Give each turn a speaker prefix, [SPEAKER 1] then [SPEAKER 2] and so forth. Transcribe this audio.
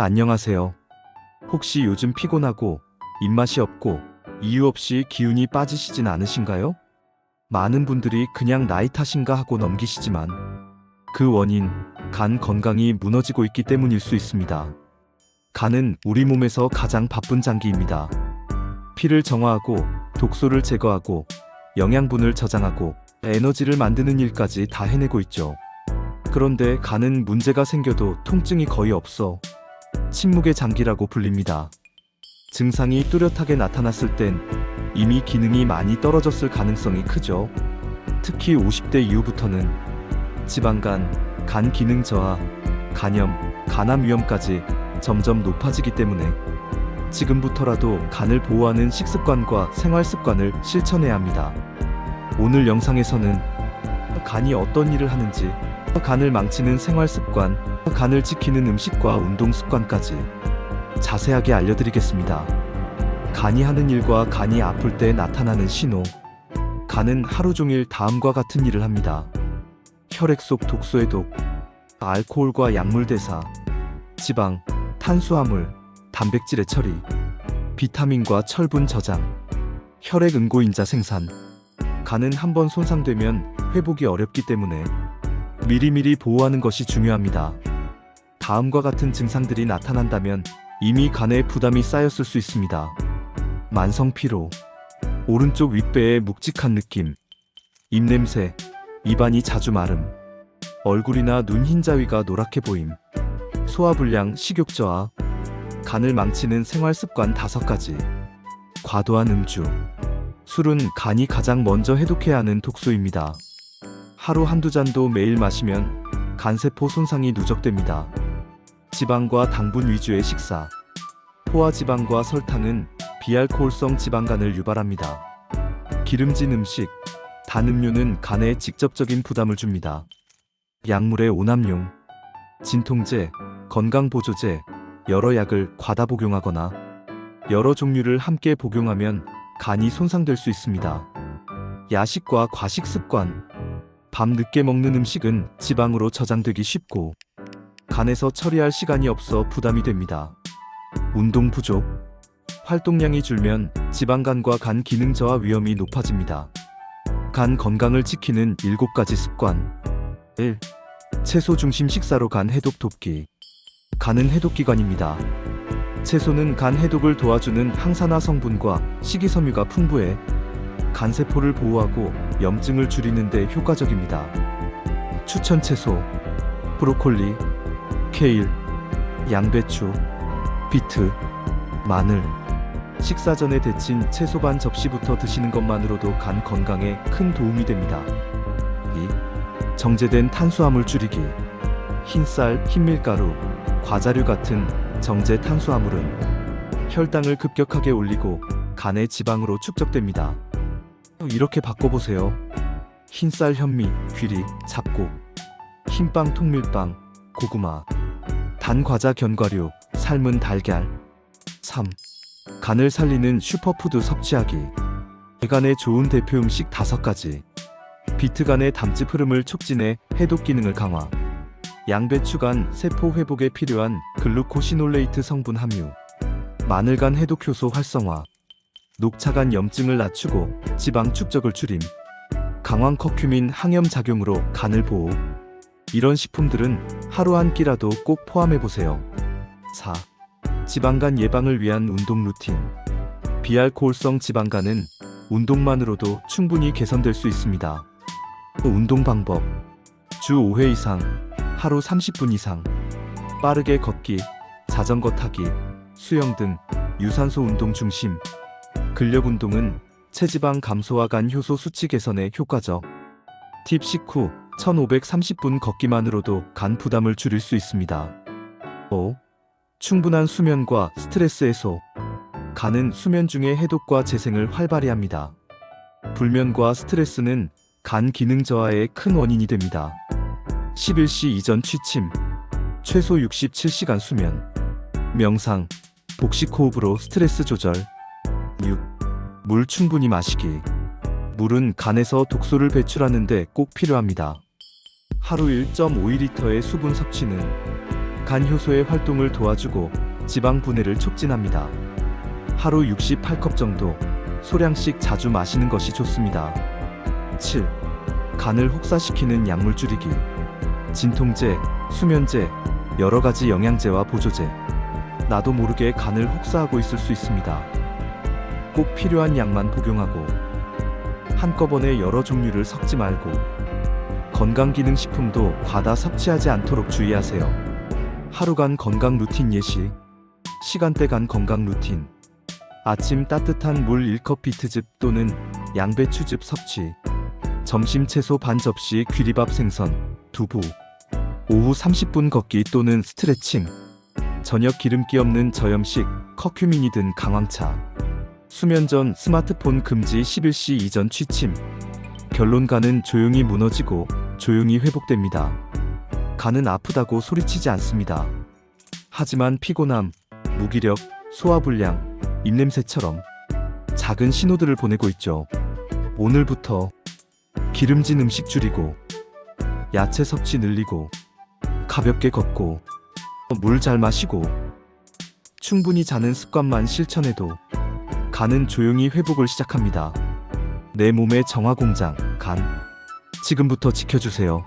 [SPEAKER 1] 안녕하세요. 혹시 요즘 피곤하고 입맛이 없고 이유 없이 기운이 빠지시진 않으신가요? 많은 분들이 그냥 나이 탓인가 하고 넘기시지만 그 원인, 간 건강이 무너지고 있기 때문일 수 있습니다. 간은 우리 몸에서 가장 바쁜 장기입니다. 피를 정화하고 독소를 제거하고 영양분을 저장하고 에너지를 만드는 일까지 다 해내고 있죠. 그런데 간은 문제가 생겨도 통증이 거의 없어 침묵의 장기라고 불립니다. 증상이 뚜렷하게 나타났을 땐 이미 기능이 많이 떨어졌을 가능성이 크죠. 특히 50대 이후부터는 지방간, 간 기능 저하, 간염, 간암 위험까지 점점 높아지기 때문에 지금부터라도 간을 보호하는 식습관과 생활습관을 실천해야 합니다. 오늘 영상에서는 간이 어떤 일을 하는지, 간을 망치는 생활습관, 간을 지키는 음식과 운동습관까지 자세하게 알려드리겠습니다. 간이 하는 일과 간이 아플 때 나타나는 신호. 간은 하루 종일 다음과 같은 일을 합니다. 혈액 속 독소 해독, 알코올과 약물 대사, 지방, 탄수화물, 단백질의 처리, 비타민과 철분 저장, 혈액 응고인자 생산. 간은 한번 손상되면 회복이 어렵기 때문에 미리미리 보호하는 것이 중요합니다. 다음과 같은 증상들이 나타난다면 이미 간에 부담이 쌓였을 수 있습니다. 만성 피로, 오른쪽 윗배에 묵직한 느낌, 입냄새, 입안이 자주 마름, 얼굴이나 눈 흰자위가 노랗게 보임, 소화불량, 식욕 저하. 간을 망치는 생활습관 5가지. 과도한 음주. 술은 간이 가장 먼저 해독해야 하는 독소입니다. 하루 한두 잔도 매일 마시면 간세포 손상이 누적됩니다. 지방과 당분 위주의 식사. 포화지방과 설탕은 비알코올성 지방간을 유발합니다. 기름진 음식, 단 음료는 간에 직접적인 부담을 줍니다. 약물의 오남용. 진통제, 건강보조제, 여러 약을 과다 복용하거나 여러 종류를 함께 복용하면 간이 손상될 수 있습니다. 야식과 과식 습관. 밤 늦게 먹는 음식은 지방으로 저장되기 쉽고 간에서 처리할 시간이 없어 부담이 됩니다. 운동 부족. 활동량이 줄면 지방간과 간 기능 저하 위험이 높아집니다. 간 건강을 지키는 7가지 습관. 1. 채소 중심 식사로 간 해독 돕기. 간은 해독기관입니다. 채소는 간 해독을 도와주는 항산화 성분과 식이섬유가 풍부해 간세포를 보호하고 염증을 줄이는 데 효과적입니다. 추천 채소: 브로콜리, 케일, 양배추, 비트, 마늘. 식사 전에 데친 채소 반 접시부터 드시는 것만으로도 간 건강에 큰 도움이 됩니다. 2. 정제된 탄수화물 줄이기. 흰쌀, 흰밀가루, 과자류 같은 정제 탄수화물은 혈당을 급격하게 올리고 간의 지방으로 축적됩니다. 이렇게 바꿔보세요. 흰쌀 현미, 귀리, 잡곡, 흰빵 통밀빵, 고구마, 단 과자 견과류, 삶은 달걀. 3. 간을 살리는 슈퍼푸드 섭취하기. 간에 좋은 대표 음식 5가지. 비트 간의 담즙 흐름을 촉진해 해독 기능을 강화. 양배추간 세포 회복에 필요한 글루코시놀레이트 성분 함유. 마늘간 해독 효소 활성화. 녹차간 염증을 낮추고 지방 축적을 줄임. 강황 커큐민 항염 작용으로 간을 보호. 이런 식품들은 하루 한 끼라도 꼭 포함해보세요. 4. 지방간 예방을 위한 운동 루틴. 비알코올성 지방간은 운동만으로도 충분히 개선될 수 있습니다. 운동 방법: 주 5회 이상, 하루 30분 이상, 빠르게 걷기, 자전거 타기, 수영 등 유산소 운동 중심. 근력 운동은 체지방 감소와 간 효소 수치 개선에 효과적. 팁 식후 1530분 걷기만으로도 간 부담을 줄일 수 있습니다. 5. 충분한 수면과 스트레스 해소. 간은 수면 중에 해독과 재생을 활발히 합니다. 불면과 스트레스는 간 기능 저하의 큰 원인이 됩니다. 11시 이전 취침, 최소 67시간 수면, 명상, 복식 호흡으로 스트레스 조절. 6. 물 충분히 마시기. 물은 간에서 독소를 배출하는 데 꼭 필요합니다. 하루 1.5리터의 수분 섭취는 간 효소의 활동을 도와주고 지방 분해를 촉진합니다. 하루 68컵 정도 소량씩 자주 마시는 것이 좋습니다. 7. 간을 혹사시키는 약물 줄이기. 진통제, 수면제, 여러 가지 영양제와 보조제. 나도 모르게 간을 혹사하고 있을 수 있습니다. 꼭 필요한 약만 복용하고 한꺼번에 여러 종류를 섞지 말고 건강기능식품도 과다 섭취하지 않도록 주의하세요. 하루간 건강 루틴 예시. 시간대 간 건강 루틴. 아침 따뜻한 물 1컵 비트즙 또는 양배추즙 섭취. 점심 채소 반 접시 귀리밥 생선, 두부. 오후 30분 걷기 또는 스트레칭. 저녁 기름기 없는 저염식, 커큐민이든 강황차. 수면 전 스마트폰 금지 11시 이전 취침. 결론 간은 조용히 무너지고 조용히 회복됩니다. 간은 아프다고 소리치지 않습니다. 하지만 피곤함, 무기력, 소화불량, 입냄새처럼 작은 신호들을 보내고 있죠. 오늘부터 기름진 음식 줄이고 야채 섭취 늘리고 가볍게 걷고 물 잘 마시고 충분히 자는 습관만 실천해도 간은 조용히 회복을 시작합니다. 내 몸의 정화 공장, 간. 지금부터 지켜주세요.